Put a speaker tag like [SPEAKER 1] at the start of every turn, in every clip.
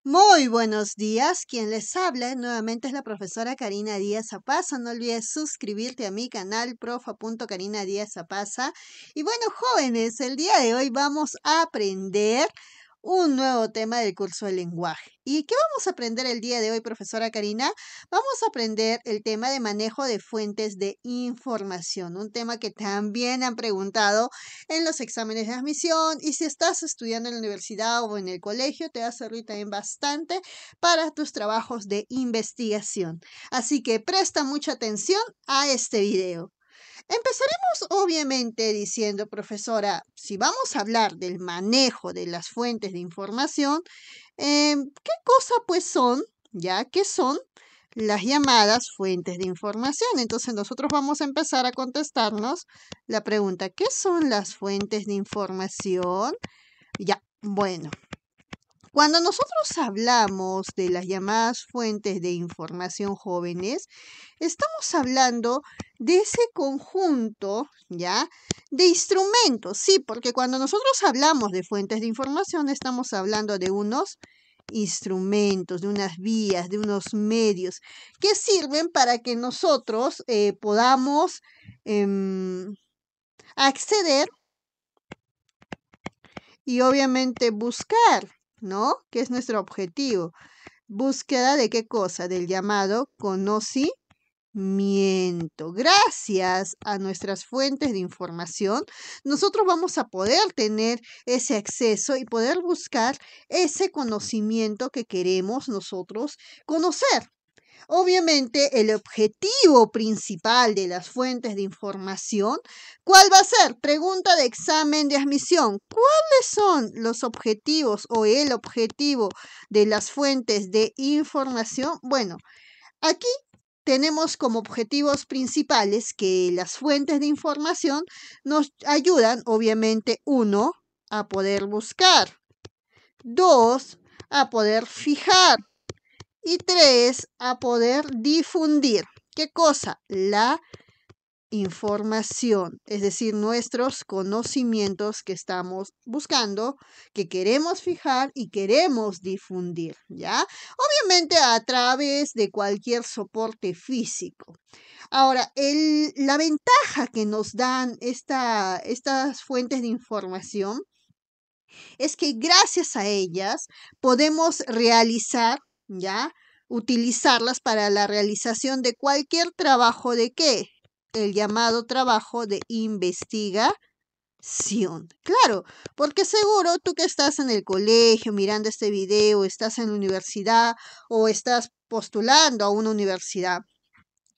[SPEAKER 1] Muy buenos días, quien les habla nuevamente es la profesora Karina Díaz Zapasa. No olvides suscribirte a mi canal profa.karina Díaz Zapasa. Y bueno, jóvenes, el día de hoy vamos a aprender un nuevo tema del curso de lenguaje. ¿Y qué vamos a aprender el día de hoy, profesora Karina? Vamos a aprender el tema de manejo de fuentes de información, un tema que también han preguntado en los exámenes de admisión, y si estás estudiando en la universidad o en el colegio, te va a servir también bastante para tus trabajos de investigación. Así que presta mucha atención a este video. Empezaremos obviamente diciendo, profesora, si vamos a hablar del manejo de las fuentes de información, ¿qué cosa pues son? ¿Ya? ¿Qué son las llamadas fuentes de información? Entonces nosotros vamos a empezar a contestarnos la pregunta, ¿qué son las fuentes de información? Ya, bueno. Cuando nosotros hablamos de las llamadas fuentes de información, jóvenes, estamos hablando de ese conjunto, ¿ya? De instrumentos, sí, porque cuando nosotros hablamos de fuentes de información, estamos hablando de unos instrumentos, de unas vías, de unos medios que sirven para que nosotros podamos acceder y obviamente buscar, ¿no? Que es nuestro objetivo. ¿Búsqueda de qué cosa? Del llamado conocimiento. Gracias a nuestras fuentes de información, nosotros vamos a poder tener ese acceso y poder buscar ese conocimiento que queremos nosotros conocer. Obviamente, el objetivo principal de las fuentes de información, ¿cuál va a ser? Pregunta de examen de admisión. ¿Cuáles son los objetivos o el objetivo de las fuentes de información? Bueno, aquí tenemos como objetivos principales que las fuentes de información nos ayudan, obviamente, uno, a poder buscar, dos, a poder fijar, y tres, a poder difundir. ¿Qué cosa? La información, es decir, nuestros conocimientos que estamos buscando, que queremos fijar y queremos difundir, ¿ya? Obviamente a través de cualquier soporte físico. Ahora, la ventaja que nos dan estas fuentes de información es que gracias a ellas podemos realizar, ¿ya? Utilizarlas para la realización de cualquier trabajo de qué? El llamado trabajo de investigación. Claro, porque seguro tú que estás en el colegio mirando este video, estás en la universidad o estás postulando a una universidad.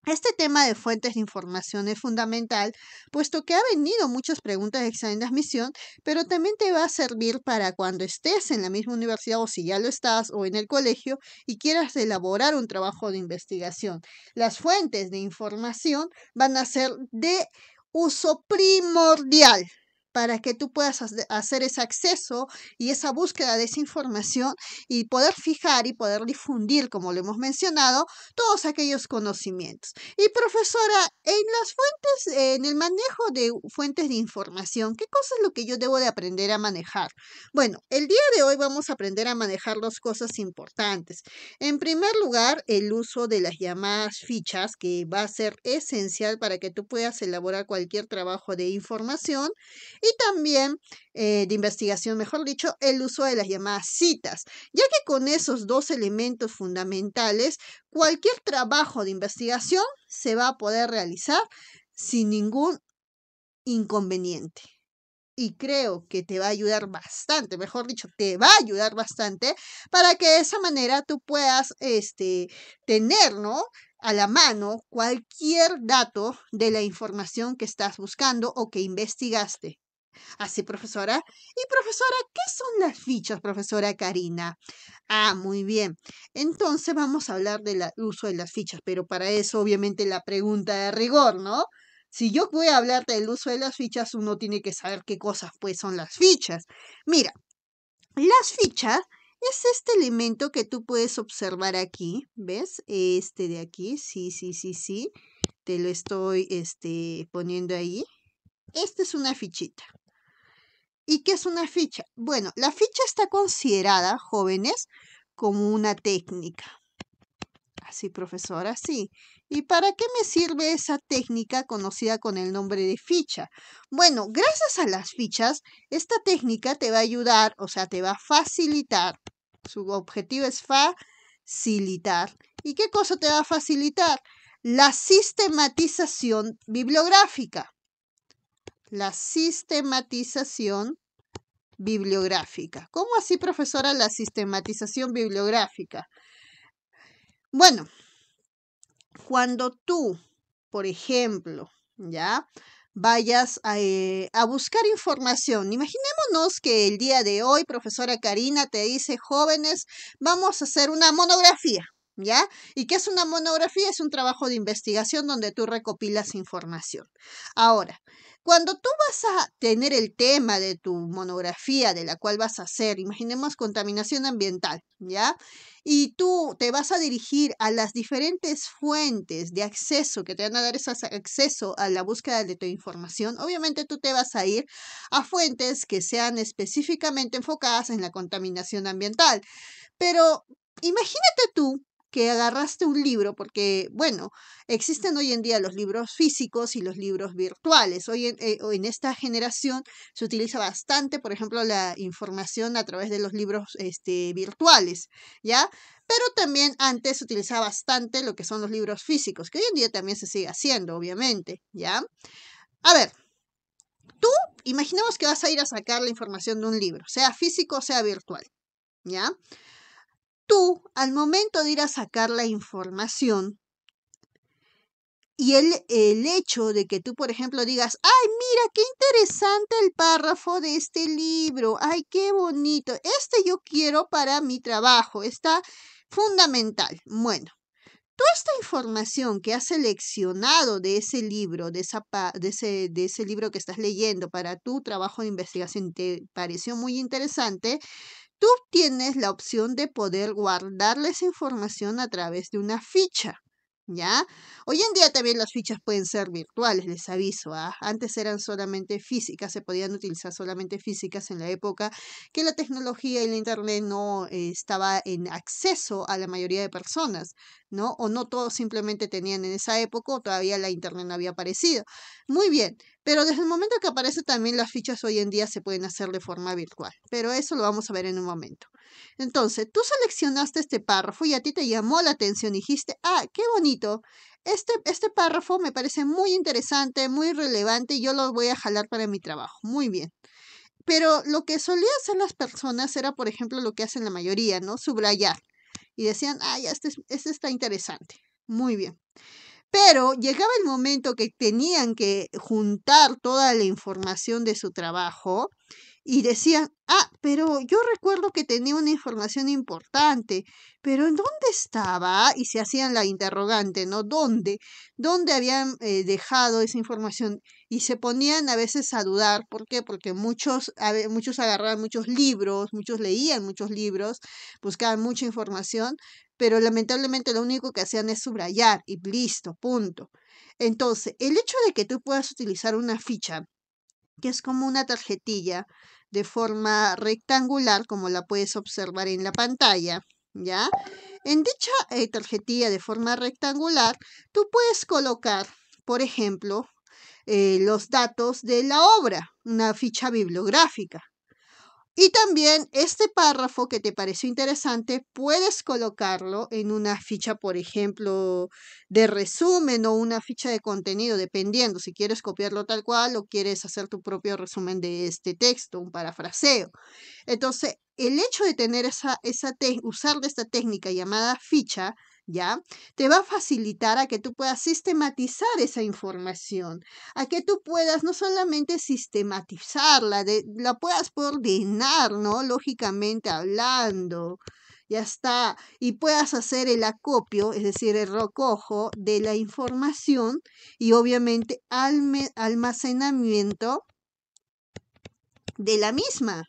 [SPEAKER 1] Este tema de fuentes de información es fundamental, puesto que ha venido muchas preguntas de examen de admisión, pero también te va a servir para cuando estés en la misma universidad o si ya lo estás o en el colegio y quieras elaborar un trabajo de investigación. Las fuentes de información van a ser de uso primordial para que tú puedas hacer ese acceso y esa búsqueda de esa información y poder fijar y poder difundir, como lo hemos mencionado, todos aquellos conocimientos. Y profesora, en el manejo de fuentes de información, ¿qué cosa es lo que yo debo de aprender a manejar? Bueno, el día de hoy vamos a aprender a manejar dos cosas importantes. En primer lugar, el uso de las llamadas fichas, que va a ser esencial para que tú puedas elaborar cualquier trabajo de información, y también de investigación, mejor dicho, el uso de las llamadas citas, ya que con esos dos elementos fundamentales, cualquier trabajo de investigación se va a poder realizar sin ningún inconveniente. Y creo que te va a ayudar bastante, mejor dicho, te va a ayudar bastante para que de esa manera tú puedas tener, ¿no? A la mano cualquier dato de la información que estás buscando o que investigaste. Así, profesora. Y profesora, ¿qué son las fichas, profesora Karina? Ah, muy bien. Entonces vamos a hablar del uso de las fichas, pero para eso obviamente la pregunta de rigor, ¿no? Si yo voy a hablar del uso de las fichas, uno tiene que saber qué cosas pues son las fichas. Mira, las fichas es este elemento que tú puedes observar aquí, ¿ves? Este de aquí, sí, sí, sí, sí. Te lo estoy poniendo ahí. Esta es una fichita. ¿Y qué es una ficha? Bueno, la ficha está considerada, jóvenes, como una técnica. Así, profesora, sí. ¿Y para qué me sirve esa técnica conocida con el nombre de ficha? Bueno, gracias a las fichas, esta técnica te va a ayudar, o sea, te va a facilitar. Su objetivo es facilitar. ¿Y qué cosa te va a facilitar? La sistematización bibliográfica. La sistematización bibliográfica. ¿Cómo así, profesora, la sistematización bibliográfica? Bueno, cuando tú, por ejemplo, ya vayas a buscar información. Imaginémonos que el día de hoy, profesora Karina te dice, jóvenes, vamos a hacer una monografía, ¿ya? ¿Y qué es una monografía? Es un trabajo de investigación donde tú recopilas información. Ahora, cuando tú vas a tener el tema de tu monografía, de la cual vas a hacer, imaginemos contaminación ambiental, ¿ya? Y tú te vas a dirigir a las diferentes fuentes de acceso que te van a dar ese acceso a la búsqueda de tu información. Obviamente tú te vas a ir a fuentes que sean específicamente enfocadas en la contaminación ambiental. Pero imagínate tú que agarraste un libro, porque, bueno, existen hoy en día los libros físicos y los libros virtuales. Hoy en esta generación se utiliza bastante, por ejemplo, la información a través de los libros virtuales, ¿ya? Pero también antes se utilizaba bastante lo que son los libros físicos, que hoy en día también se sigue haciendo, obviamente, ¿ya? A ver, tú imaginemos que vas a ir a sacar la información de un libro, sea físico o sea virtual, ¿ya? Tú, al momento de ir a sacar la información, y el hecho de que tú, por ejemplo, digas, ay, mira, qué interesante el párrafo de este libro, ay, qué bonito, este yo quiero para mi trabajo, está fundamental. Bueno, toda esta información que has seleccionado de ese libro, de ese libro que estás leyendo para tu trabajo de investigación, te pareció muy interesante, tú tienes la opción de poder guardarle esa información a través de una ficha, ¿ya? Hoy en día también las fichas pueden ser virtuales, les aviso, ¿ah? Antes eran solamente físicas, se podían utilizar solamente físicas en la época que la tecnología y la internet no estaba en acceso a la mayoría de personas, ¿no? O no todos simplemente tenían en esa época o todavía la internet no había aparecido. Muy bien, pero desde el momento que aparece también las fichas hoy en día se pueden hacer de forma virtual, pero eso lo vamos a ver en un momento. Entonces, tú seleccionaste este párrafo y a ti te llamó la atención, dijiste, ah, qué bonito, este párrafo me parece muy interesante, muy relevante y yo lo voy a jalar para mi trabajo. Muy bien. Pero lo que solían hacer las personas era, por ejemplo, lo que hacen la mayoría, ¿no? Subrayar. Y decían, ah, ya, este está interesante. Muy bien. Pero llegaba el momento que tenían que juntar toda la información de su trabajo y decían, ah, pero yo recuerdo que tenía una información importante, pero ¿en dónde estaba? Y se hacían la interrogante, ¿no? ¿Dónde? ¿Dónde habían dejado esa información? Y se ponían a veces a dudar. ¿Por qué? Porque muchos agarraban muchos libros, muchos leían muchos libros, buscaban mucha información, pero lamentablemente lo único que hacían es subrayar y listo, punto. Entonces, el hecho de que tú puedas utilizar una ficha, que es como una tarjetilla de forma rectangular, como la puedes observar en la pantalla, ¿ya? En dicha tarjetilla de forma rectangular, tú puedes colocar, por ejemplo, los datos de la obra, una ficha bibliográfica. Y también este párrafo que te pareció interesante, puedes colocarlo en una ficha, por ejemplo, de resumen o una ficha de contenido, dependiendo si quieres copiarlo tal cual o quieres hacer tu propio resumen de este texto, un parafraseo. Entonces, el hecho de tener usar de esta técnica llamada ficha, ¿ya? Te va a facilitar a que tú puedas sistematizar esa información, a que tú puedas no solamente sistematizarla, la puedas ordenar, ¿no? Lógicamente hablando. Ya está. Y puedas hacer el acopio, es decir, el recojo de la información y obviamente almacenamiento de la misma.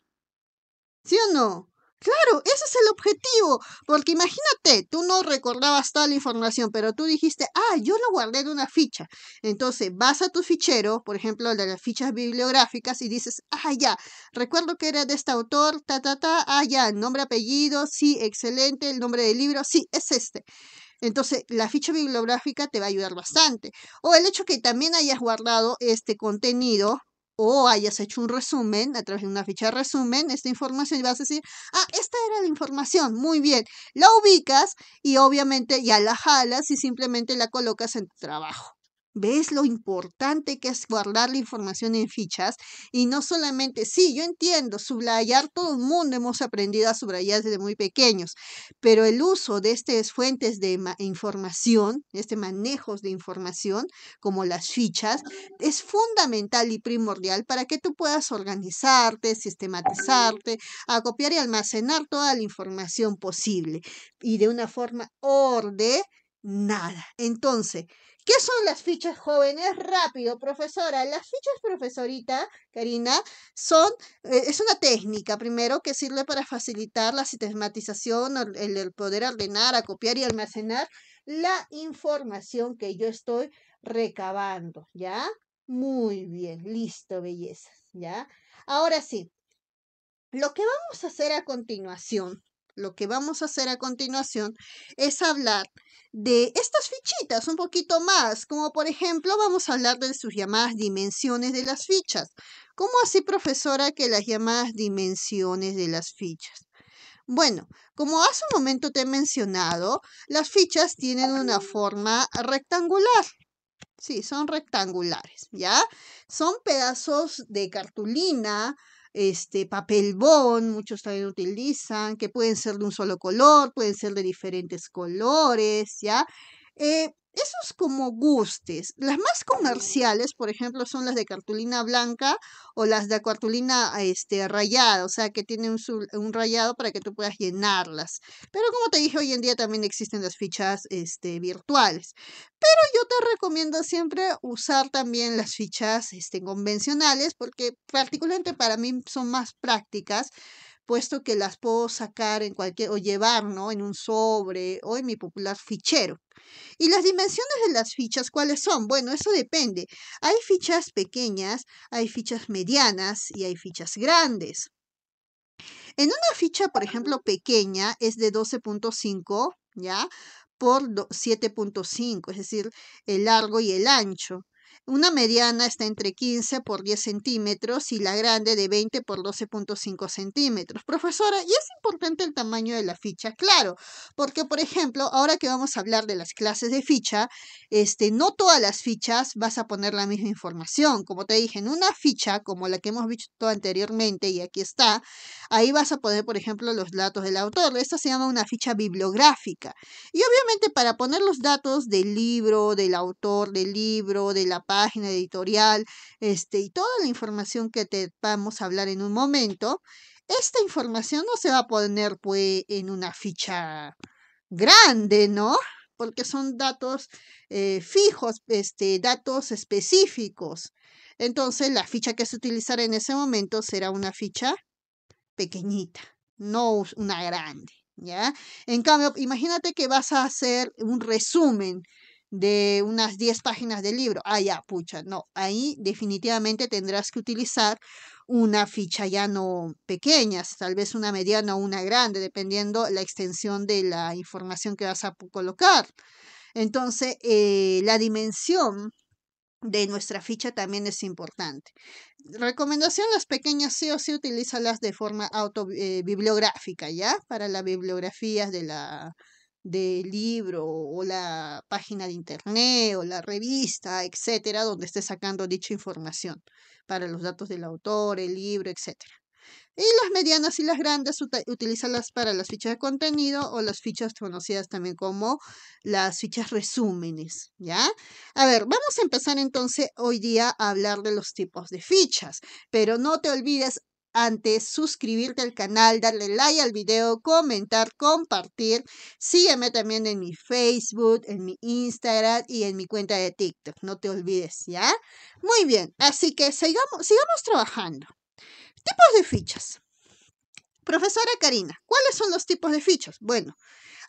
[SPEAKER 1] ¿Sí o no? Claro, ese es el objetivo, porque imagínate, tú no recordabas toda la información, pero tú dijiste, yo lo guardé en una ficha. Entonces vas a tu fichero, por ejemplo, de las fichas bibliográficas, y dices, ya, recuerdo que era de este autor, ya, nombre, apellido, sí, excelente, el nombre del libro, sí, es este. Entonces, la ficha bibliográfica te va a ayudar bastante. O el hecho que también hayas guardado este contenido o hayas hecho un resumen a través de una ficha de resumen, esta información y vas a decir, esta era la información, muy bien. La ubicas y obviamente ya la jalas y simplemente la colocas en tu trabajo. ¿Ves lo importante que es guardar la información en fichas? Y no solamente, sí, yo entiendo, subrayar, todo el mundo hemos aprendido a subrayar desde muy pequeños, pero el uso de estas fuentes de información, este manejos de información, como las fichas, es fundamental y primordial para que tú puedas organizarte, sistematizarte, acopiar y almacenar toda la información posible y de una forma ordenada. Entonces, ¿qué son las fichas jóvenes? Rápido, profesora. Las fichas, profesorita Karina, es una técnica, primero, que sirve para facilitar la sistematización, el poder ordenar, acopiar y almacenar la información que yo estoy recabando, ¿ya? Muy bien, listo, belleza, ¿ya? Ahora sí, lo que vamos a hacer a continuación, es hablar de estas fichitas un poquito más, como por ejemplo vamos a hablar de sus llamadas dimensiones de las fichas. ¿Cómo así, profesora, que las llamadas dimensiones de las fichas? Bueno, como hace un momento te he mencionado, las fichas tienen una forma rectangular. Sí, son rectangulares, ¿ya? Son pedazos de cartulina, papel bond, muchos también utilizan, que pueden ser de un solo color, pueden ser de diferentes colores, ¿ya? Esos como gustes. Las más comerciales, por ejemplo, son las de cartulina blanca o las de cartulina rayada, o sea, que tienen un rayado para que tú puedas llenarlas. Pero como te dije, hoy en día también existen las fichas virtuales. Yo te recomiendo siempre usar también las fichas convencionales porque particularmente para mí son más prácticas, puesto que las puedo sacar en cualquier o llevar, ¿no? En un sobre o en mi popular fichero. ¿Y las dimensiones de las fichas cuáles son? Bueno, eso depende. Hay fichas pequeñas, hay fichas medianas y hay fichas grandes. En una ficha, por ejemplo, pequeña es de 12.5, ¿ya? Por 7.5, es decir, el largo y el ancho. Una mediana está entre 15 por 10 centímetros y la grande de 20 por 12.5 centímetros. Profesora, ¿y es importante el tamaño de la ficha? Claro, porque por ejemplo, ahora que vamos a hablar de las clases de ficha, no todas las fichas vas a poner la misma información. Como te dije, en una ficha como la que hemos visto anteriormente y aquí está, ahí vas a poner, por ejemplo, los datos del autor. Esta se llama una ficha bibliográfica. Y obviamente para poner los datos del libro, del autor del libro, de la página editorial, y toda la información que te vamos a hablar en un momento, esta información no se va a poner pues en una ficha grande, ¿no? Porque son datos fijos, datos específicos. Entonces, la ficha que se utilizará en ese momento será una ficha pequeñita, no una grande, ¿ya? En cambio, imagínate que vas a hacer un resumen de unas 10 páginas del libro. Ya, pucha, no, ahí definitivamente tendrás que utilizar una ficha ya no pequeña, tal vez una mediana o una grande, dependiendo la extensión de la información que vas a colocar. Entonces, la dimensión de nuestra ficha también es importante. Recomendación, las pequeñas sí o sí utilízalas de forma bibliográfica, ¿ya? Para las bibliografías del libro o la página de internet o la revista, etcétera, donde esté sacando dicha información para los datos del autor, el libro, etcétera. Y las medianas y las grandes utilízalas para las fichas de contenido o las fichas conocidas también como las fichas resúmenes, ¿ya? A ver, vamos a empezar entonces hoy día a hablar de los tipos de fichas, pero no te olvides antes suscribirte al canal, darle like al video, comentar, compartir. Sígueme también en mi Facebook, en mi Instagram y en mi cuenta de TikTok. No te olvides, ¿ya? Muy bien, así que sigamos trabajando. Tipos de fichas. Profesora Karina, ¿cuáles son los tipos de fichas? Bueno,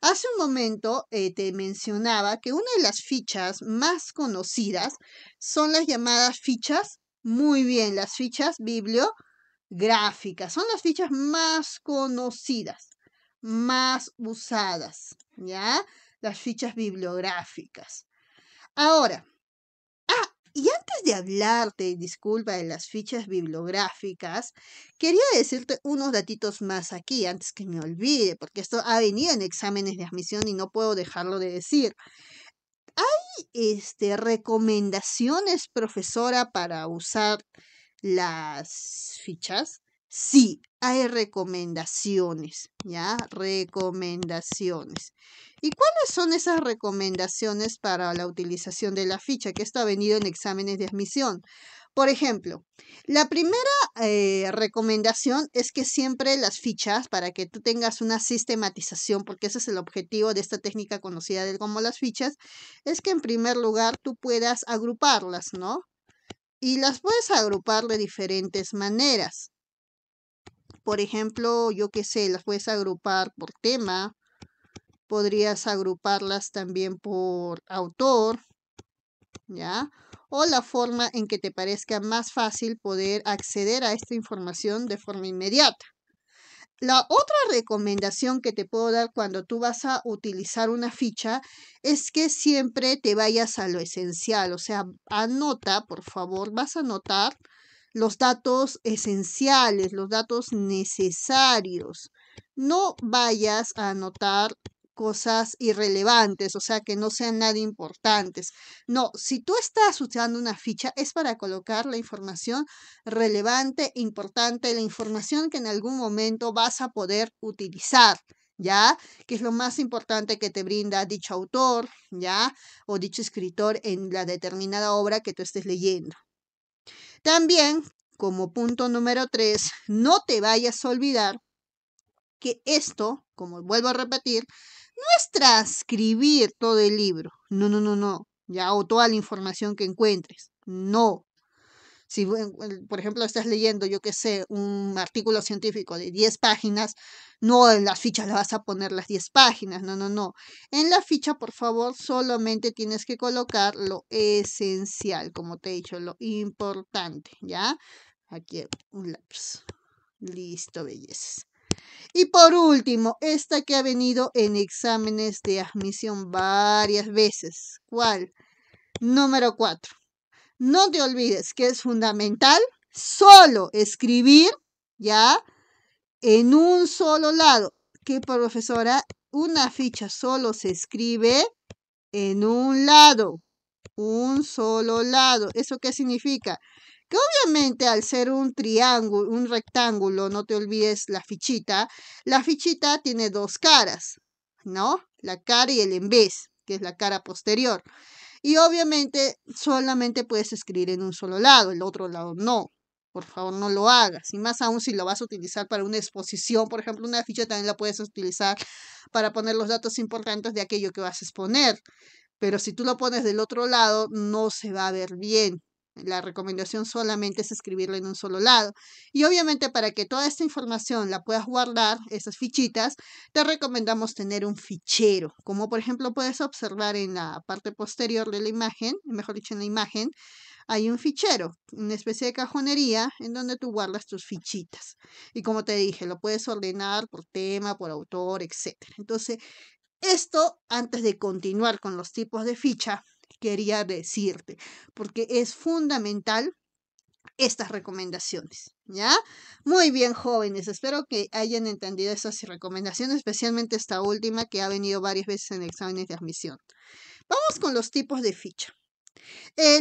[SPEAKER 1] hace un momento te mencionaba que una de las fichas más conocidas son las llamadas fichas, muy bien, las fichas bibliográficas. Son las fichas más conocidas, más usadas, ¿ya? Las fichas bibliográficas. Ahora, y antes de hablarte, disculpa, de las fichas bibliográficas, quería decirte unos datitos más aquí, antes que me olvide, porque esto ha venido en exámenes de admisión y no puedo dejarlo de decir. ¿Recomendaciones, profesora, para usar las fichas? Sí, hay recomendaciones, ¿ya? Recomendaciones. ¿Y cuáles son esas recomendaciones para la utilización de la ficha? Que esto ha venido en exámenes de admisión. Por ejemplo, la primera recomendación es que siempre las fichas, para que tú tengas una sistematización, porque ese es el objetivo de esta técnica conocida como las fichas, es que en primer lugar tú puedas agruparlas, ¿no? Y las puedes agrupar de diferentes maneras. Por ejemplo, yo qué sé, las puedes agrupar por tema, podrías agruparlas también por autor, ¿ya? O la forma en que te parezca más fácil poder acceder a esta información de forma inmediata. La otra recomendación que te puedo dar cuando tú vas a utilizar una ficha es que siempre te vayas a lo esencial, o sea, anota, por favor, vas a anotar los datos esenciales, los datos necesarios. No vayas a anotar cosas irrelevantes, o sea, que no sean nada importantes. No, si tú estás usando una ficha es para colocar la información relevante, importante, la información que en algún momento vas a poder utilizar, ¿ya? Que es lo más importante que te brinda dicho autor, ¿ya? O dicho escritor en la determinada obra que tú estés leyendo. También, como punto número 3, no te vayas a olvidar que esto, como vuelvo a repetir, no es transcribir todo el libro. No, no, no, no. Ya, o toda la información que encuentres. No. Si, por ejemplo, estás leyendo, yo qué sé, un artículo científico de 10 páginas, no en las fichas le vas a poner las 10 páginas, no, no, no. En la ficha, por favor, solamente tienes que colocar lo esencial, como te he dicho, lo importante, ¿ya? Aquí un lápiz. Listo, bellezas. Y por último, esta que ha venido en exámenes de admisión varias veces. ¿Cuál? Número 4. No te olvides que es fundamental solo escribir, ¿ya? En un solo lado. ¿Qué, profesora? Una ficha solo se escribe en un lado. Un solo lado. ¿Eso qué significa? Que obviamente al ser un triángulo, un rectángulo, no te olvides la fichita tiene dos caras, ¿no? La cara y el en vez, que es la cara posterior. Y obviamente solamente puedes escribir en un solo lado, el otro lado no. Por favor, no lo hagas. Y más aún si lo vas a utilizar para una exposición, por ejemplo, una ficha también la puedes utilizar para poner los datos importantes de aquello que vas a exponer. Pero si tú lo pones del otro lado, no se va a ver bien. La recomendación solamente es escribirlo en un solo lado. Y obviamente para que toda esta información la puedas guardar, esas fichitas, te recomendamos tener un fichero. Como por ejemplo puedes observar en la parte posterior de la imagen, mejor dicho en la imagen, hay un fichero, una especie de cajonería en donde tú guardas tus fichitas. Y como te dije, lo puedes ordenar por tema, por autor, etc. Entonces, esto, antes de continuar con los tipos de ficha, quería decirte, porque es fundamental estas recomendaciones, ¿ya? Muy bien, jóvenes, espero que hayan entendido esas recomendaciones, especialmente esta última que ha venido varias veces en exámenes de admisión. Vamos con los tipos de ficha.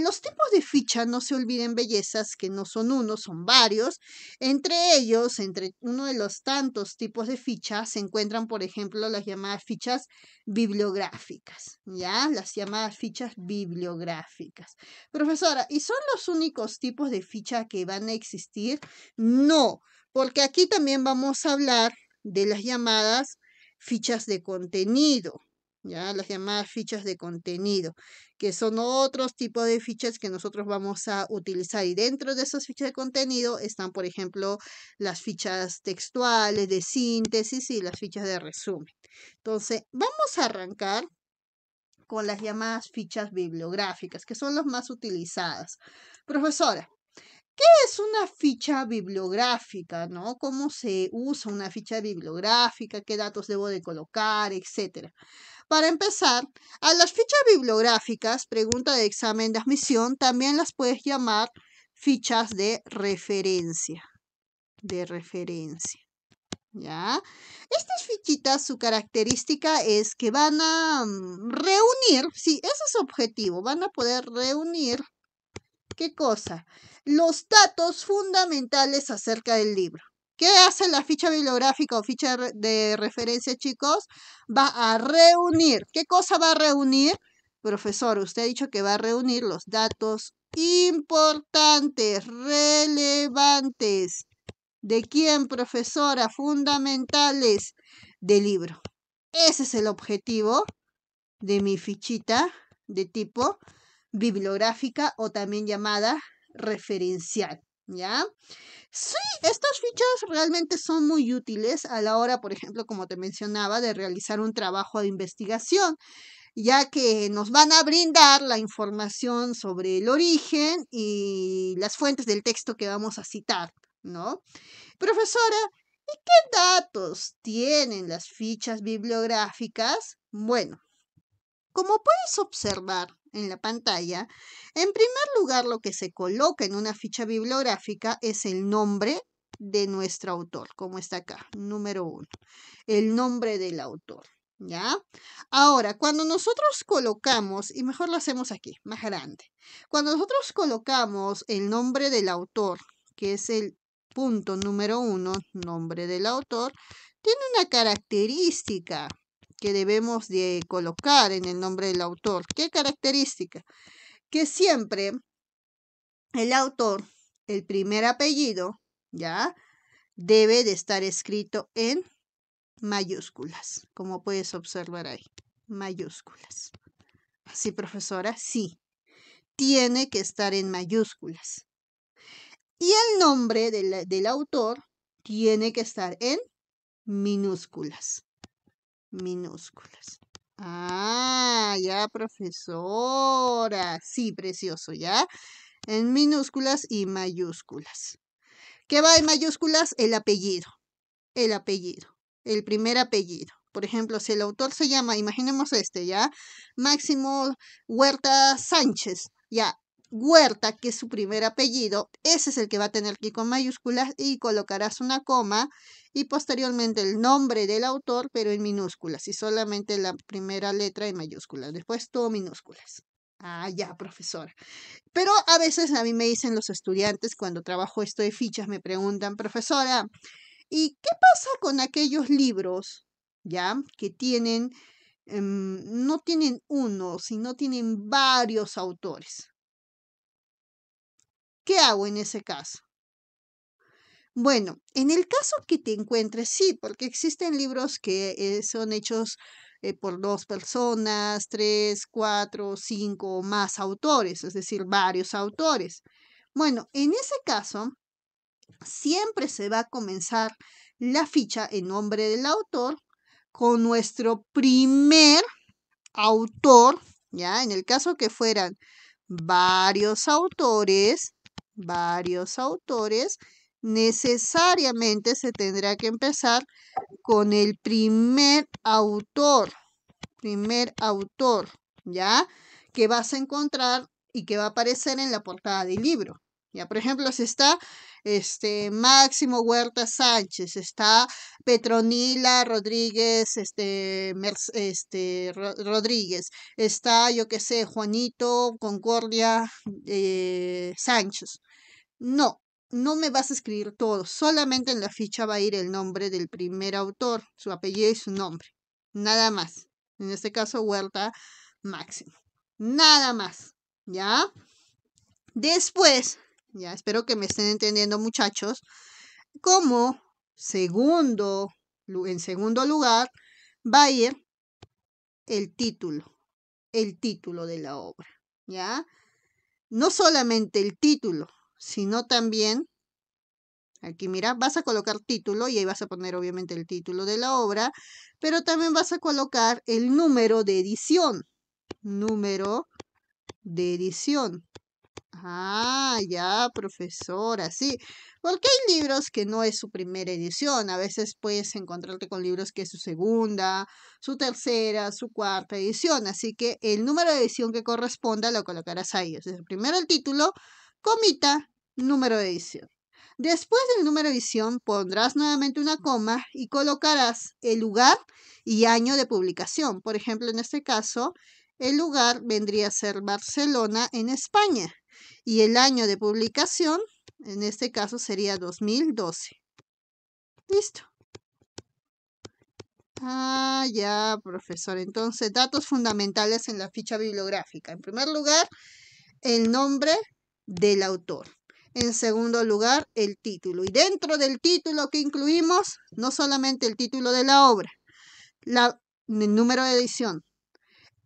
[SPEAKER 1] Los tipos de ficha, no se olviden, bellezas, que no son uno, son varios. Entre ellos, entre uno de los tantos tipos de ficha, se encuentran, por ejemplo, las llamadas fichas bibliográficas, ¿ya? Las llamadas fichas bibliográficas. Profesora, ¿y son los únicos tipos de ficha que van a existir? No, porque aquí también vamos a hablar de las llamadas fichas de contenido. ya las llamadas fichas de contenido, que son otros tipos de fichas que nosotros vamos a utilizar. Y dentro de esas fichas de contenido están, por ejemplo, las fichas textuales de síntesis y las fichas de resumen. Entonces, vamos a arrancar con las llamadas fichas bibliográficas, que son las más utilizadas. Profesora, ¿qué es una ficha bibliográfica, no? ¿Cómo se usa una ficha bibliográfica? ¿Qué datos debo de colocar, etcétera? Para empezar, a las fichas bibliográficas, pregunta de examen de admisión, también las puedes llamar fichas de referencia, ¿ya? Estas fichitas, su característica es que van a reunir, sí, ese es su objetivo, van a poder reunir, ¿qué cosa? Los datos fundamentales acerca del libro. ¿Qué hace la ficha bibliográfica o ficha de referencia, chicos? Va a reunir. ¿Qué cosa va a reunir? Profesor, usted ha dicho que va a reunir los datos importantes, relevantes. ¿De quién, profesora? Fundamentales del libro. Ese es el objetivo de mi fichita de tipo bibliográfica o también llamada referencial, ¿ya? Sí, estas fichas realmente son muy útiles a la hora, por ejemplo, como te mencionaba, de realizar un trabajo de investigación, ya que nos van a brindar la información sobre el origen y las fuentes del texto que vamos a citar, ¿no? Profesora, ¿y qué datos tienen las fichas bibliográficas? Bueno, como puedes observar en la pantalla, en primer lugar lo que se coloca en una ficha bibliográfica es el nombre de nuestro autor, como está acá, número 1, el nombre del autor, ¿ya? Ahora, cuando nosotros colocamos, y mejor lo hacemos aquí, más grande, cuando nosotros colocamos el nombre del autor, que es el punto número 1, nombre del autor, tiene una característica que debemos de colocar en el nombre del autor. ¿Qué característica? Que siempre el autor, el primer apellido, ¿ya? Debe de estar escrito en mayúsculas, como puedes observar ahí, mayúsculas. ¿Sí, profesora? Sí, tiene que estar en mayúsculas. Y el nombre del autor tiene que estar en minúsculas. Minúsculas. Ah, ya, profesora. Sí, precioso, ¿ya? En minúsculas y mayúsculas. ¿Qué va en mayúsculas? El apellido. El apellido. El primer apellido. Por ejemplo, si el autor se llama, imaginemos este, ¿ya? Máximo Huerta Sánchez, ya. Huerta, que es su primer apellido, ese es el que va a tener que ir con mayúsculas y colocarás una coma y posteriormente el nombre del autor, pero en minúsculas y solamente la primera letra en mayúsculas, después todo minúsculas. Ah, ya, profesora. Pero a veces a mí me dicen los estudiantes cuando trabajo esto de fichas, me preguntan, profesora, ¿y qué pasa con aquellos libros, ya, que tienen, no tienen uno, sino tienen varios autores? ¿Qué hago en ese caso? Bueno, en el caso que te encuentres, sí, porque existen libros que son hechos por dos personas, tres, cuatro, cinco o más autores, es decir, varios autores. Bueno, en ese caso, siempre se va a comenzar la ficha en nombre del autor con nuestro primer autor, ¿ya? En el caso que fueran varios autores, necesariamente se tendrá que empezar con el primer autor, ¿ya? Que vas a encontrar y que va a aparecer en la portada del libro. Ya, por ejemplo, si está Máximo Huerta Sánchez, está Petronila Rodríguez, Rodríguez, está, yo qué sé, Juanito Concordia Sánchez. No, no me vas a escribir todo, solamente en la ficha va a ir el nombre del primer autor, su apellido y su nombre, nada más. En este caso, Huerta Máximo. Nada más, ¿ya? Después, ya espero que me estén entendiendo, muchachos, como en segundo lugar va a ir el título de la obra, ¿ya? No solamente el título, sino también, aquí mira, vas a colocar título y ahí vas a poner obviamente el título de la obra, pero también vas a colocar el número de edición. Número de edición. Ah, ya, profesora, sí. Porque hay libros que no es su primera edición. A veces puedes encontrarte con libros que es su segunda, su tercera, su cuarta edición. Así que el número de edición que corresponda lo colocarás ahí. O sea, primero el título, comita, número de edición. Después del número de edición pondrás nuevamente una coma y colocarás el lugar y año de publicación. Por ejemplo, en este caso, el lugar vendría a ser Barcelona, en España. Y el año de publicación, en este caso, sería 2012. Listo. Ah, ya, profesor. Entonces, datos fundamentales en la ficha bibliográfica. En primer lugar, el nombre del autor. En segundo lugar, el título. Y dentro del título que incluimos, no solamente el título de la obra, el número de edición,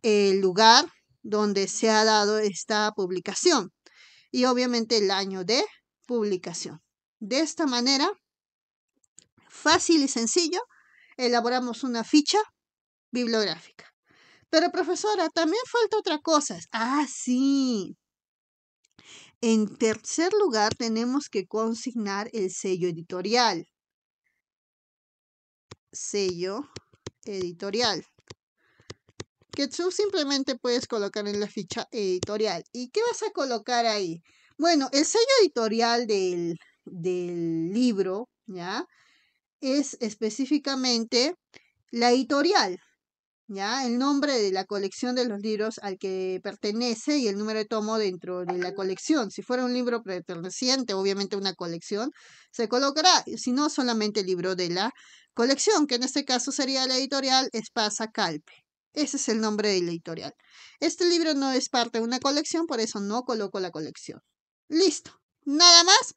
[SPEAKER 1] el lugar donde se ha dado esta publicación y obviamente el año de publicación. De esta manera, fácil y sencillo, elaboramos una ficha bibliográfica. Pero profesora, también falta otra cosa. Ah, sí. En tercer lugar, tenemos que consignar el sello editorial. Sello editorial. Que tú simplemente puedes colocar en la ficha editorial. ¿Y qué vas a colocar ahí? Bueno, el sello editorial del libro, ¿ya? Es específicamente la editorial, ¿ya? El nombre de la colección de los libros al que pertenece y el número de tomo dentro de la colección. Si fuera un libro perteneciente, obviamente una colección, se colocará, si no, solamente el libro de la colección, que en este caso sería la editorial Espasa Calpe. Ese es el nombre de la editorial. Este libro no es parte de una colección, por eso no coloco la colección. Listo. Nada más,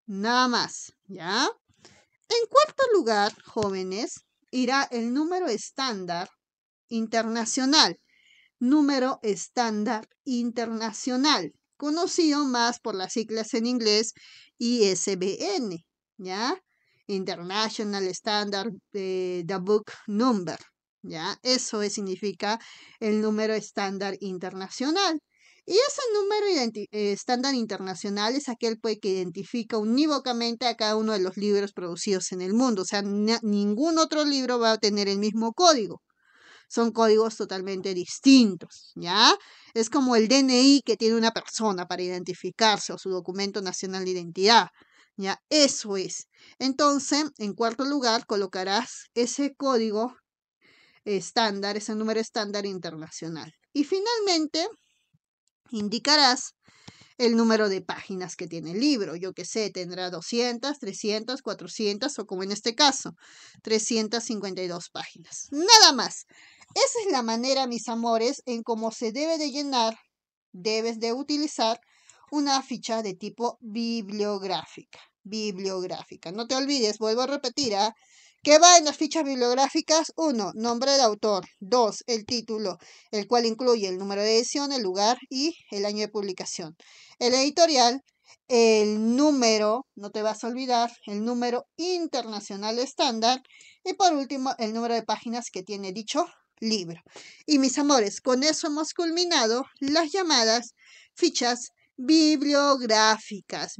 [SPEAKER 1] nada más, ¿ya? En cuarto lugar, jóvenes, irá el número estándar internacional. Número estándar internacional, conocido más por las siglas en inglés ISBN, ¿ya? International Standard the Book Number, ¿ya? Eso significa el número estándar internacional. Y ese número estándar internacional es aquel pues, que identifica unívocamente a cada uno de los libros producidos en el mundo. O sea, ningún otro libro va a tener el mismo código. Son códigos totalmente distintos, ¿ya? Es como el DNI que tiene una persona para identificarse o su documento nacional de identidad, ¿ya? Eso es. Entonces, en cuarto lugar, colocarás ese código estándar, ese número estándar internacional. Y finalmente, indicarás el número de páginas que tiene el libro. Yo que sé, tendrá 200, 300, 400 o como en este caso, 352 páginas. Nada más. Esa es la manera, mis amores, en cómo se debe de llenar, debes de utilizar una ficha de tipo bibliográfica. Bibliográfica. No te olvides, vuelvo a repetir, ¿ah? ¿Qué va en las fichas bibliográficas? 1. Nombre de autor. 2. El título, el cual incluye el número de edición, el lugar y el año de publicación. El editorial, el número, no te vas a olvidar, el número internacional estándar. Y por último, el número de páginas que tiene dicho libro. Y mis amores, con eso hemos culminado las llamadas fichas bibliográficas,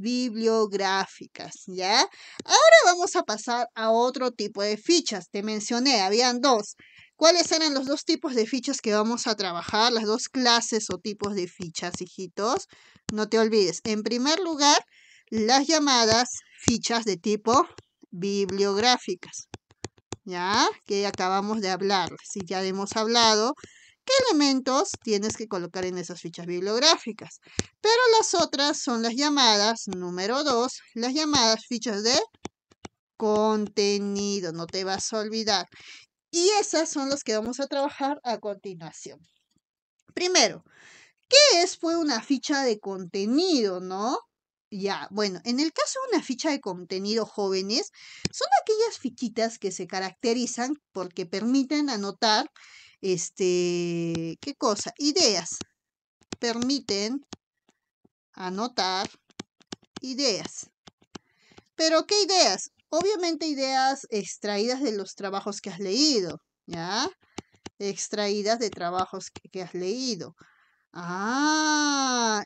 [SPEAKER 1] ¿ya? Ahora vamos a pasar a otro tipo de fichas. Te mencioné, habían dos. ¿Cuáles eran los dos tipos de fichas que vamos a trabajar? Las dos clases o tipos de fichas, hijitos. No te olvides. En primer lugar, las llamadas fichas de tipo bibliográficas, ¿ya? Que acabamos de hablar. Si ya hemos hablado, ¿qué elementos tienes que colocar en esas fichas bibliográficas? Pero las otras son las llamadas, número 2, las llamadas fichas de contenido. No te vas a olvidar. Y esas son las que vamos a trabajar a continuación. Primero, ¿qué fue una ficha de contenido, no? Ya, bueno, en el caso de una ficha de contenido, jóvenes, son aquellas fichitas que se caracterizan porque permiten anotar ¿qué cosa? Ideas. Permiten anotar ideas. ¿Pero qué ideas? Obviamente ideas extraídas de los trabajos que has leído, ¿ya? Extraídas de trabajos que has leído.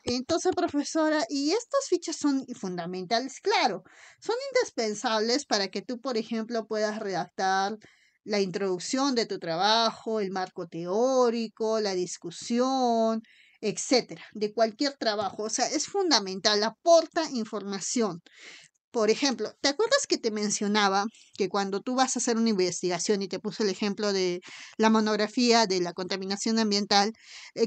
[SPEAKER 1] Entonces, profesora, y estas fichas son fundamentales, claro, son indispensables para que tú, por ejemplo, puedas redactar la introducción de tu trabajo, el marco teórico, la discusión, etcétera, de cualquier trabajo. O sea, es fundamental, aporta información. Por ejemplo, ¿te acuerdas que te mencionaba que cuando tú vas a hacer una investigación y te puse el ejemplo de la monografía de la contaminación ambiental?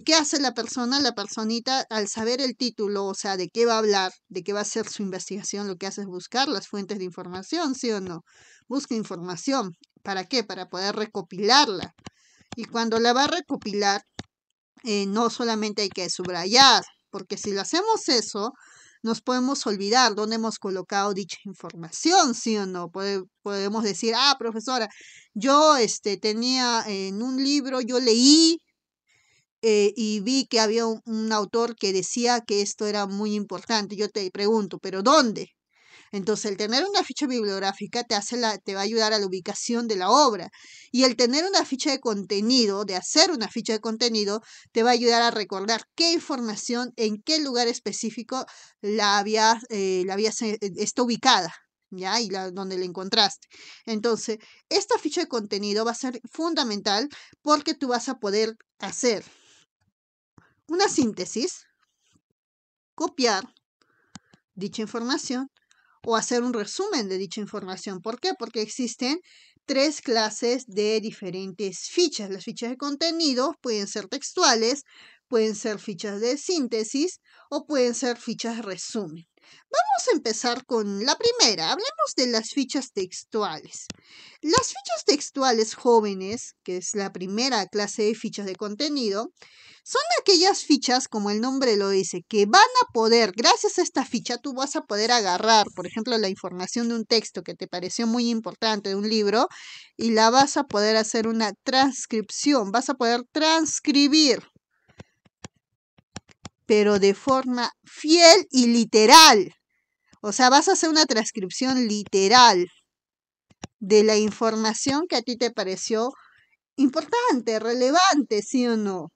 [SPEAKER 1] ¿Qué hace la persona? La personita, al saber el título, o sea, de qué va a hablar, de qué va a ser su investigación, lo que hace es buscar las fuentes de información, ¿sí o no? Busca información. ¿Para qué? Para poder recopilarla. Y cuando la va a recopilar, no solamente hay que subrayar, porque si lo hacemos eso, nos podemos olvidar dónde hemos colocado dicha información, ¿sí o no? Podemos decir, profesora, yo tenía en un libro, yo leí y vi que había un autor que decía que esto era muy importante. Yo te pregunto, ¿pero dónde? Entonces, el tener una ficha bibliográfica te va a ayudar a la ubicación de la obra. Y el tener una ficha de contenido, de hacer una ficha de contenido, te va a ayudar a recordar qué información, en qué lugar específico está ubicada. ¿Ya? Y donde la encontraste. Entonces, esta ficha de contenido va a ser fundamental porque tú vas a poder hacer una síntesis, copiar dicha información o hacer un resumen de dicha información. ¿Por qué? Porque existen tres clases de diferentes fichas. Las fichas de contenido pueden ser textuales, pueden ser fichas de síntesis o pueden ser fichas de resumen. Vamos a empezar con la primera. Hablemos de las fichas textuales. Las fichas textuales jóvenes, que es la primera clase de fichas de contenido, son aquellas fichas, como el nombre lo dice, que van a poder, gracias a esta ficha, tú vas a poder agarrar, por ejemplo, la información de un texto que te pareció muy importante de un libro y la vas a poder hacer una transcripción, vas a poder transcribir, pero de forma fiel y literal. O sea, vas a hacer una transcripción literal de la información que a ti te pareció importante, relevante, ¿sí o no?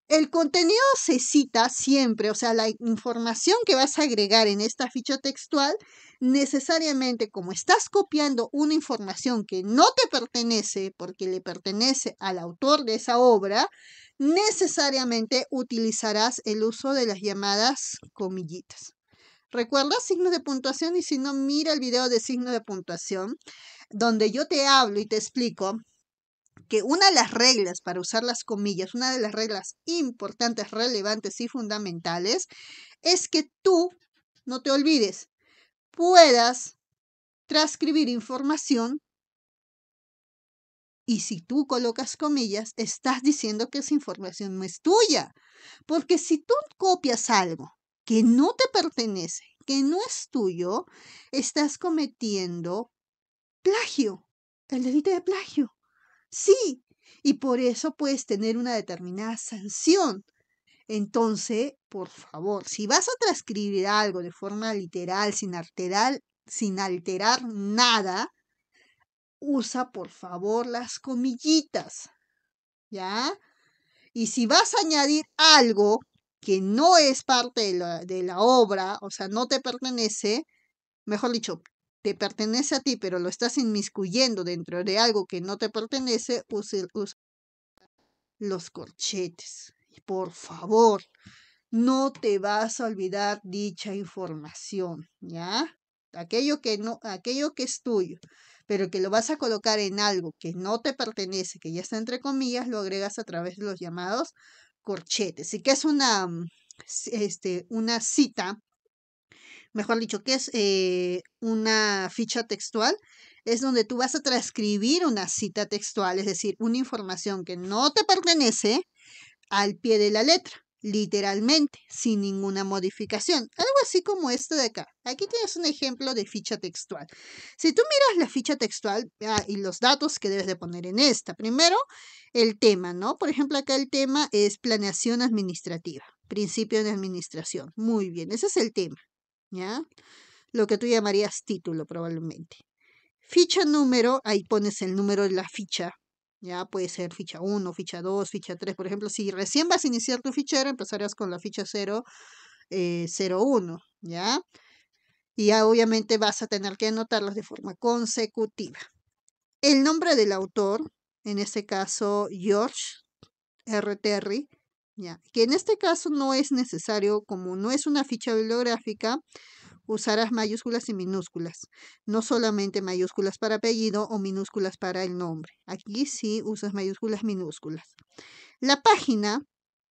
[SPEAKER 1] El contenido se cita siempre, o sea, la información que vas a agregar en esta ficha textual, necesariamente como estás copiando una información que no te pertenece, porque le pertenece al autor de esa obra, necesariamente utilizarás el uso de las llamadas comillitas. Recuerda signos de puntuación y si no, mira el video de signos de puntuación, donde yo te hablo y te explico que una de las reglas para usar las comillas, una de las reglas importantes, relevantes y fundamentales, es que tú, no te olvides, puedas transcribir información y si tú colocas comillas, estás diciendo que esa información no es tuya. Porque si tú copias algo que no te pertenece, que no es tuyo, estás cometiendo plagio, el delito de plagio. Sí, y por eso puedes tener una determinada sanción. Entonces, por favor, si vas a transcribir algo de forma literal, sin alterar nada, usa por favor las comillitas, ¿ya? Y si vas a añadir algo que no es parte de la obra, o sea, no te pertenece, mejor dicho, te pertenece a ti, pero lo estás inmiscuyendo dentro de algo que no te pertenece, usa los corchetes. Y por favor, no te vas a olvidar dicha información, ¿ya? Aquello que es tuyo, pero que lo vas a colocar en algo que no te pertenece, que ya está entre comillas, lo agregas a través de los llamados corchetes. ¿Y qué es una cita? Mejor dicho, ¿qué es una ficha textual? Es donde tú vas a transcribir una cita textual, es decir, una información que no te pertenece al pie de la letra. literalmente, sin ninguna modificación. Algo así como este de acá. Aquí tienes un ejemplo de ficha textual. Si tú miras la ficha textual y los datos que debes de poner en esta. Primero, el tema, ¿no? Por ejemplo, acá el tema es planeación administrativa, principio de administración. Muy bien, ese es el tema, ¿ya? Lo que tú llamarías título probablemente. Ficha número, ahí pones el número de la ficha. Ya puede ser ficha 1, ficha 2, ficha 3. Por ejemplo, si recién vas a iniciar tu fichero, empezarás con la ficha 0, 01, ¿ya? Y ya obviamente vas a tener que anotarlas de forma consecutiva. El nombre del autor, en este caso George R. Terry, ¿ya? Que en este caso no es necesario, como no es una ficha bibliográfica, usarás mayúsculas y minúsculas, no solamente mayúsculas para apellido o minúsculas para el nombre. Aquí sí usas mayúsculas, minúsculas. La página,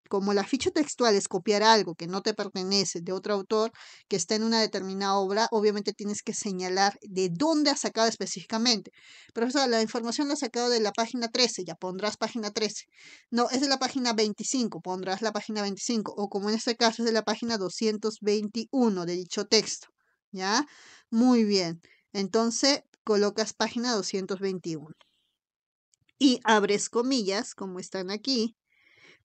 [SPEAKER 1] como la ficha textual es copiar algo que no te pertenece de otro autor que está en una determinada obra, obviamente tienes que señalar de dónde has sacado específicamente. Profesor, la información la has sacado de la página 13, ya pondrás página 13. No, es de la página 25, pondrás la página 25. O como en este caso es de la página 221 de dicho texto. ¿Ya? Muy bien. Entonces colocas página 221. Y abres comillas, como están aquí.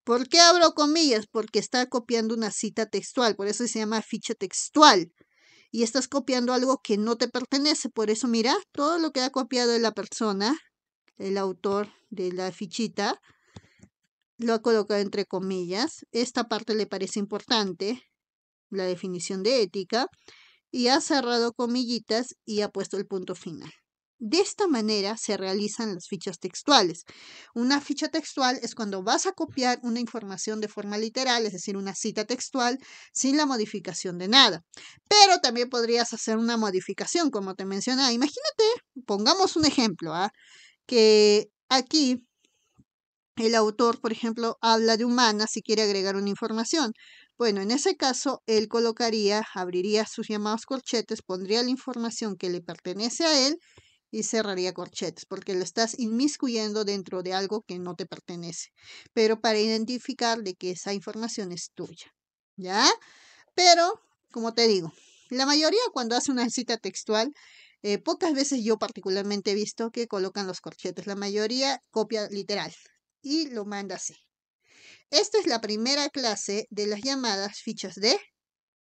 [SPEAKER 1] ¿Por qué abro comillas? Porque está copiando una cita textual, por eso se llama ficha textual. Y estás copiando algo que no te pertenece, por eso mira, todo lo que ha copiado de la persona, el autor de la fichita, lo ha colocado entre comillas. Esta parte le parece importante, la definición de ética, y ha cerrado comillitas y ha puesto el punto final. De esta manera se realizan las fichas textuales. Una ficha textual es cuando vas a copiar una información de forma literal, es decir, una cita textual, sin la modificación de nada. Pero también podrías hacer una modificación, como te mencionaba. Imagínate, pongamos un ejemplo, que aquí el autor, por ejemplo, habla de humanas y quiere agregar una información. Bueno, en ese caso, él colocaría, abriría sus llamados corchetes, pondría la información que le pertenece a él y cerraría corchetes, porque lo estás inmiscuyendo dentro de algo que no te pertenece, pero para identificar de que esa información es tuya, ¿ya? Pero, como te digo, la mayoría cuando hace una cita textual, pocas veces yo particularmente he visto que colocan los corchetes, la mayoría copia literal y lo manda así. Esta es la primera clase de las llamadas fichas de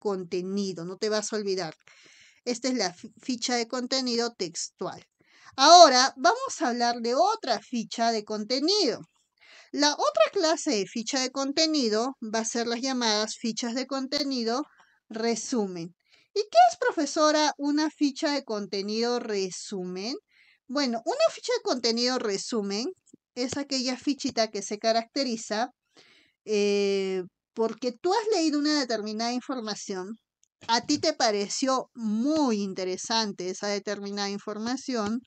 [SPEAKER 1] contenido, no te vas a olvidar. Esta es la ficha de contenido textual. Ahora vamos a hablar de otra ficha de contenido. La otra clase de ficha de contenido va a ser las llamadas fichas de contenido resumen. ¿Y qué es, profesora, una ficha de contenido resumen? Bueno, una ficha de contenido resumen es aquella fichita que se caracteriza porque tú has leído una determinada información, a ti te pareció muy interesante esa determinada información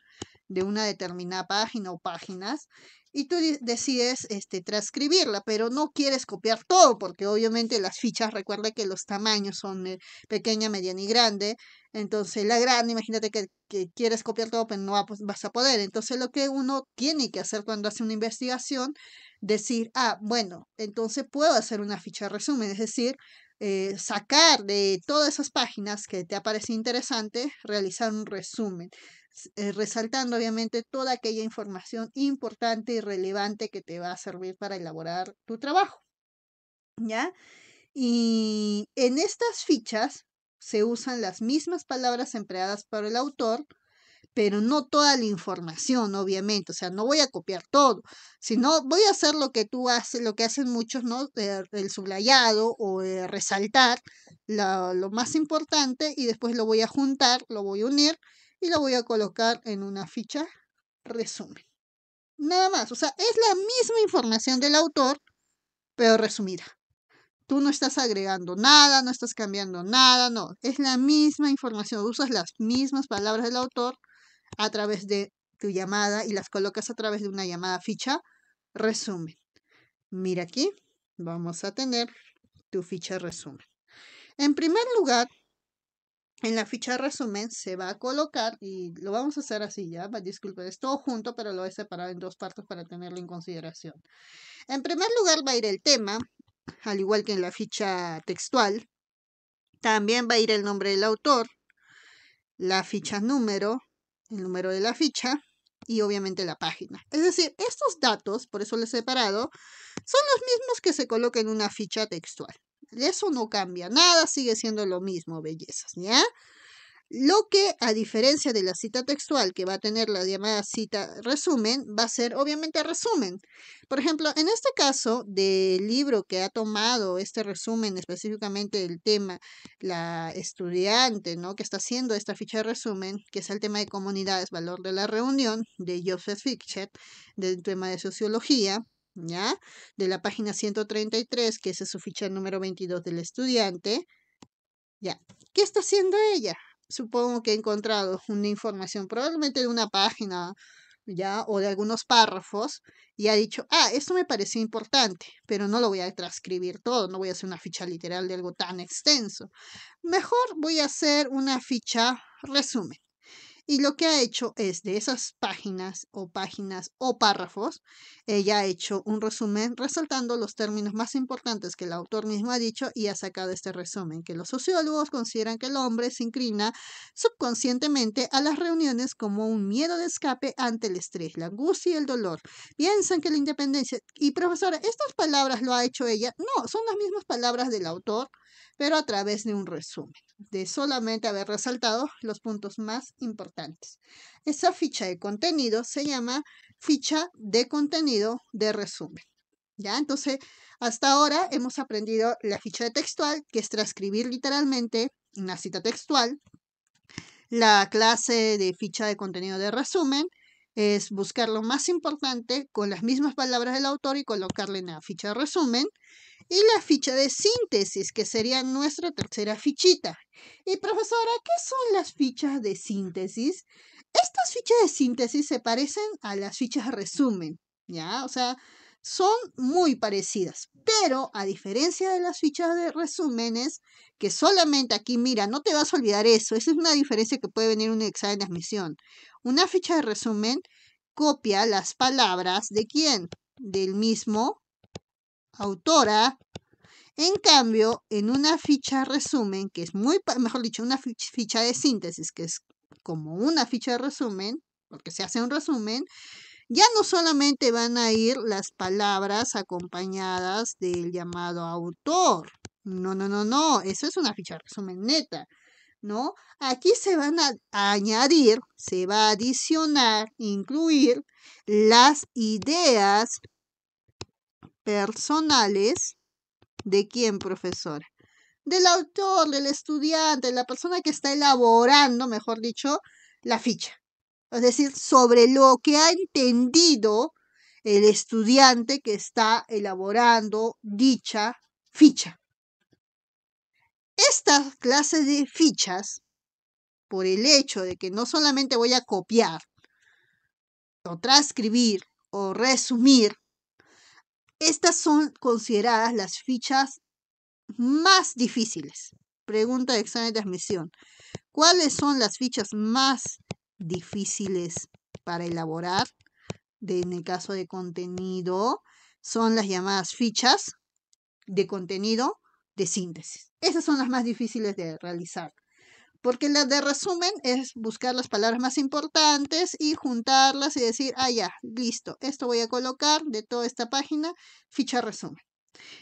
[SPEAKER 1] de una determinada página o páginas y tú decides transcribirla, pero no quieres copiar todo porque obviamente las fichas, recuerda que los tamaños son pequeña, mediana y grande, entonces la grande, imagínate que quieres copiar todo, pero no vas a poder, entonces lo que uno tiene que hacer cuando hace una investigación, decir, bueno, entonces puedo hacer una ficha resumen, es decir, sacar de todas esas páginas que te aparece interesante, realizar un resumen, resaltando obviamente toda aquella información importante y relevante que te va a servir para elaborar tu trabajo, ¿ya? Y en estas fichas se usan las mismas palabras empleadas por el autor, pero no toda la información, obviamente, o sea, no voy a copiar todo, sino voy a hacer lo que tú haces, lo que hacen muchos, ¿no? El subrayado o resaltar lo más importante y después lo voy a juntar, lo voy a unir y lo voy a colocar en una ficha resumen. Nada más, o sea, es la misma información del autor, pero resumida. Tú no estás agregando nada, no estás cambiando nada, no, es la misma información, usas las mismas palabras del autor a través de tu llamada y las colocas a través de una llamada ficha resumen. Mira aquí, vamos a tener tu ficha resumen. En primer lugar, en la ficha resumen se va a colocar, y lo vamos a hacer así ya, disculpen, es todo junto, pero lo he separado en dos partes para tenerlo en consideración. En primer lugar va a ir el tema, al igual que en la ficha textual. También va a ir el nombre del autor, la ficha número, el número de la ficha y obviamente la página. Es decir, estos datos, por eso les he separado, son los mismos que se colocan en una ficha textual. Eso no cambia, nada sigue siendo lo mismo, bellezas, ¿ya? Lo que, a diferencia de la cita textual que va a tener la llamada cita resumen, va a ser obviamente resumen. Por ejemplo, en este caso del libro que ha tomado este resumen, específicamente del tema, la estudiante, ¿no?, que está haciendo esta ficha de resumen, que es el tema de comunidades, valor de la reunión, de Joseph Fischert, del tema de sociología, ¿ya? De la página 133, que esa es su ficha número 22 del estudiante, ¿ya? ¿Qué está haciendo ella? Supongo que he encontrado una información, probablemente de una página, ya, o de algunos párrafos, y ha dicho, esto me pareció importante, pero no lo voy a transcribir todo, no voy a hacer una ficha literal de algo tan extenso. Mejor voy a hacer una ficha resumen. Y lo que ha hecho es de esas páginas o párrafos, ella ha hecho un resumen resaltando los términos más importantes que el autor mismo ha dicho y ha sacado este resumen, que los sociólogos consideran que el hombre se inclina subconscientemente a las reuniones como un miedo de escape ante el estrés, la angustia y el dolor. Piensan que la independencia... Y profesora, ¿estas palabras lo ha hecho ella? No, son las mismas palabras del autor, pero a través de un resumen, de solamente haber resaltado los puntos más importantes. Esa ficha de contenido se llama ficha de contenido de resumen. ¿Ya? Entonces, hasta ahora hemos aprendido la ficha de textual, que es transcribir literalmente una cita textual. La clase de ficha de contenido de resumen es buscar lo más importante con las mismas palabras del autor y colocarle en la ficha de resumen. Y la ficha de síntesis, que sería nuestra tercera fichita. Y profesora, ¿qué son las fichas de síntesis? Estas fichas de síntesis se parecen a las fichas de resumen, ¿ya? O sea, son muy parecidas, pero a diferencia de las fichas de resúmenes, que solamente aquí, mira, no te vas a olvidar eso, esa es una diferencia que puede venir en un examen de admisión. Una ficha de resumen copia las palabras de quién, del mismo autora. En cambio, en una ficha resumen, que es mejor dicho, una ficha de síntesis, que es como una ficha de resumen, porque se hace un resumen, ya no solamente van a ir las palabras acompañadas del llamado autor. No, no, no, no, eso es una ficha de resumen neta, ¿no? Aquí se van a añadir, se va a adicionar, incluir las ideas personales. ¿De quién, profesora? Del autor, del estudiante, de la persona que está elaborando, mejor dicho, la ficha. Es decir, sobre lo que ha entendido el estudiante que está elaborando dicha ficha. Esta clase de fichas, por el hecho de que no solamente voy a copiar, o transcribir, o resumir, estas son consideradas las fichas más difíciles. Pregunta de examen de admisión. ¿Cuáles son las fichas más difíciles para elaborar? En el caso de contenido, son las llamadas fichas de contenido de síntesis. Esas son las más difíciles de realizar. Porque la de resumen es buscar las palabras más importantes y juntarlas y decir, ya, listo, esto voy a colocar de toda esta página, ficha resumen.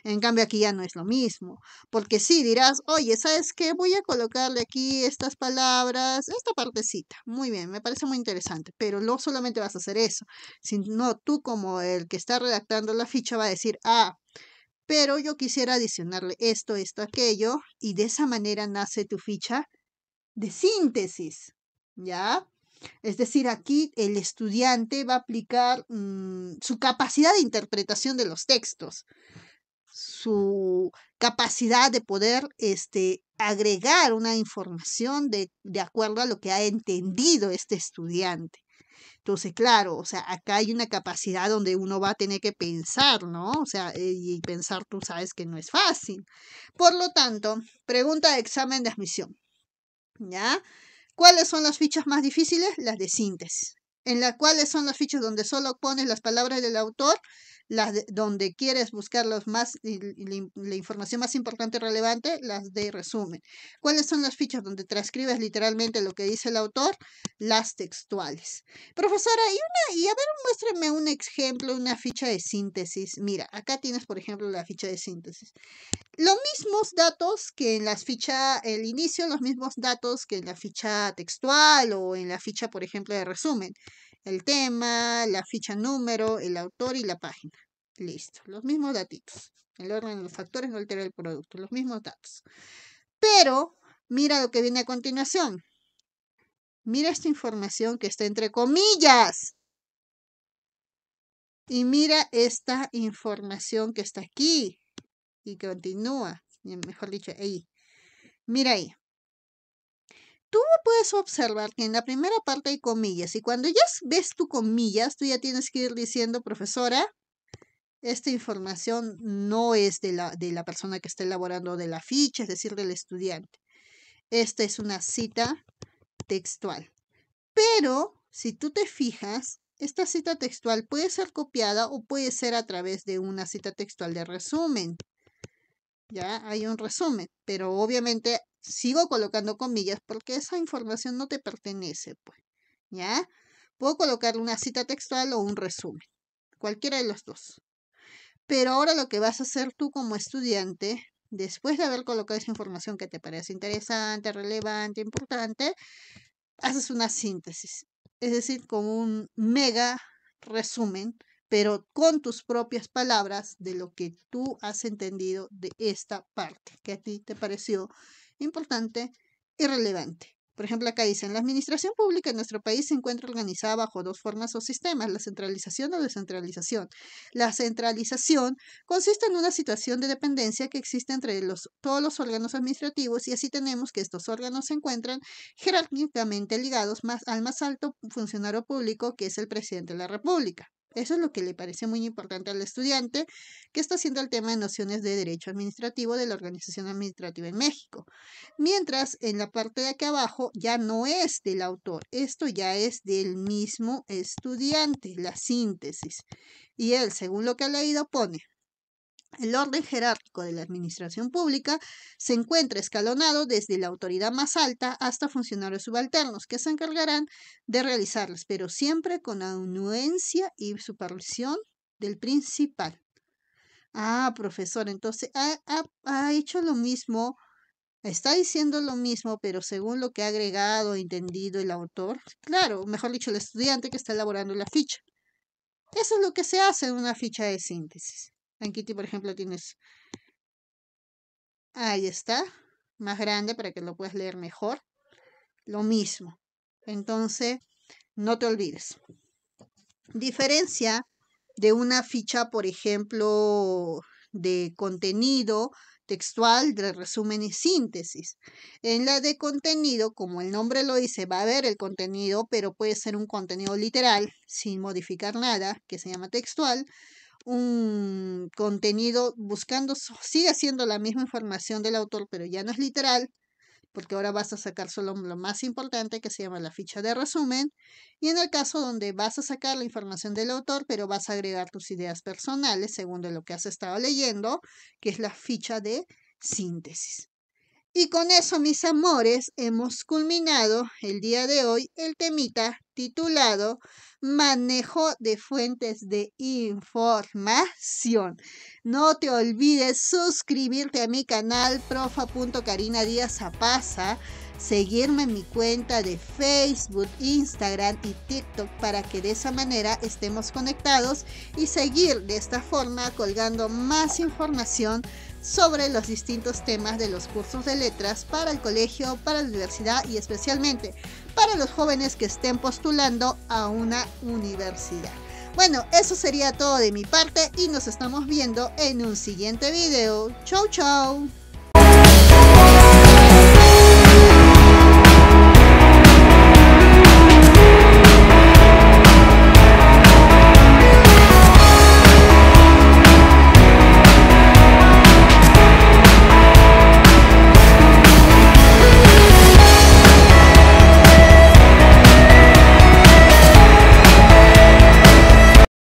[SPEAKER 1] En cambio aquí ya no es lo mismo, porque sí dirás, oye, ¿sabes qué? Voy a colocarle aquí estas palabras, esta partecita. Muy bien, me parece muy interesante, pero no solamente vas a hacer eso, sino tú como el que está redactando la ficha va a decir, pero yo quisiera adicionarle esto, aquello, y de esa manera nace tu ficha de síntesis, ¿ya? Es decir, aquí el estudiante va a aplicar su capacidad de interpretación de los textos, su capacidad de poder agregar una información de acuerdo a lo que ha entendido este estudiante. Entonces, claro, o sea, acá hay una capacidad donde uno va a tener que pensar, ¿no? O sea, y pensar tú sabes que no es fácil. Por lo tanto, pregunta de examen de admisión, ¿ya? ¿Cuáles son las fichas más difíciles? Las de síntesis. cuáles son las fichas donde solo pones las palabras del autor, donde quieres buscar la información más importante y relevante, las de resumen. ¿Cuáles son las fichas donde transcribes literalmente lo que dice el autor? Las textuales. Profesora, y a ver, muéstrame un ejemplo, una ficha de síntesis. Mira, acá tienes, por ejemplo, la ficha de síntesis. Los mismos datos que en las fichas, el inicio, los mismos datos que en la ficha textual o en la ficha, por ejemplo, de resumen. El tema, la ficha número, el autor y la página. Listo, los mismos datitos. El orden de los factores no altera el producto, los mismos datos. Pero, mira lo que viene a continuación. Mira esta información que está entre comillas. Y mira esta información que está aquí. Y continúa, mejor dicho, ahí. Mira ahí. Tú puedes observar que en la primera parte hay comillas y cuando ya ves tu comillas, tú ya tienes que ir diciendo, profesora, esta información no es de la persona que está elaborando de la ficha, es decir, del estudiante. Esta es una cita textual. Pero, si tú te fijas, esta cita textual puede ser copiada o puede ser a través de una cita textual de resumen. Ya hay un resumen, pero obviamente sigo colocando comillas porque esa información no te pertenece, pues, ¿ya? Puedo colocar una cita textual o un resumen, cualquiera de los dos. Pero ahora lo que vas a hacer tú como estudiante, después de haber colocado esa información que te parece interesante, relevante, importante, haces una síntesis, es decir, como un mega resumen, pero con tus propias palabras de lo que tú has entendido de esta parte que a ti te pareció importante y relevante. Por ejemplo, acá dicen, la administración pública en nuestro país se encuentra organizada bajo dos formas o sistemas, la centralización o descentralización. La centralización consiste en una situación de dependencia que existe entre todos los órganos administrativos y así tenemos que estos órganos se encuentran jerárquicamente ligados al más alto funcionario público, que es el presidente de la República. Eso es lo que le parece muy importante al estudiante que está haciendo el tema de nociones de derecho administrativo de la organización administrativa en México. Mientras en la parte de aquí abajo ya no es del autor, esto ya es del mismo estudiante, la síntesis. Y él, según lo que ha leído, pone: el orden jerárquico de la administración pública se encuentra escalonado desde la autoridad más alta hasta funcionarios subalternos que se encargarán de realizarlas, pero siempre con anuencia y supervisión del principal. Ah, profesor, entonces ha hecho lo mismo, está diciendo lo mismo, pero según lo que ha agregado, entendido el autor, claro, mejor dicho, el estudiante que está elaborando la ficha. Eso es lo que se hace en una ficha de síntesis. Aquí, por ejemplo, tienes, ahí está, más grande para que lo puedas leer mejor. Lo mismo. Entonces, no te olvides. Diferencia de una ficha, por ejemplo, de contenido textual, de resumen y síntesis. En la de contenido, como el nombre lo dice, va a haber el contenido, pero puede ser un contenido literal, sin modificar nada, que se llama textual. Un contenido buscando, sigue siendo la misma información del autor, pero ya no es literal, porque ahora vas a sacar solo lo más importante, que se llama la ficha de resumen, y en el caso donde vas a sacar la información del autor, pero vas a agregar tus ideas personales según de lo que has estado leyendo, que es la ficha de síntesis. Y con eso, mis amores, hemos culminado el día de hoy el temita titulado Manejo de fuentes de información. No te olvides suscribirte a mi canal profa.karinadiazapaza, seguirme en mi cuenta de Facebook, Instagram y TikTok para que de esa manera estemos conectados y seguir de esta forma colgando más información sobre los distintos temas de los cursos de letras para el colegio, para la universidad y especialmente para los jóvenes que estén postulando a una universidad. Bueno, eso sería todo de mi parte y nos estamos viendo en un siguiente video. Chau, chau.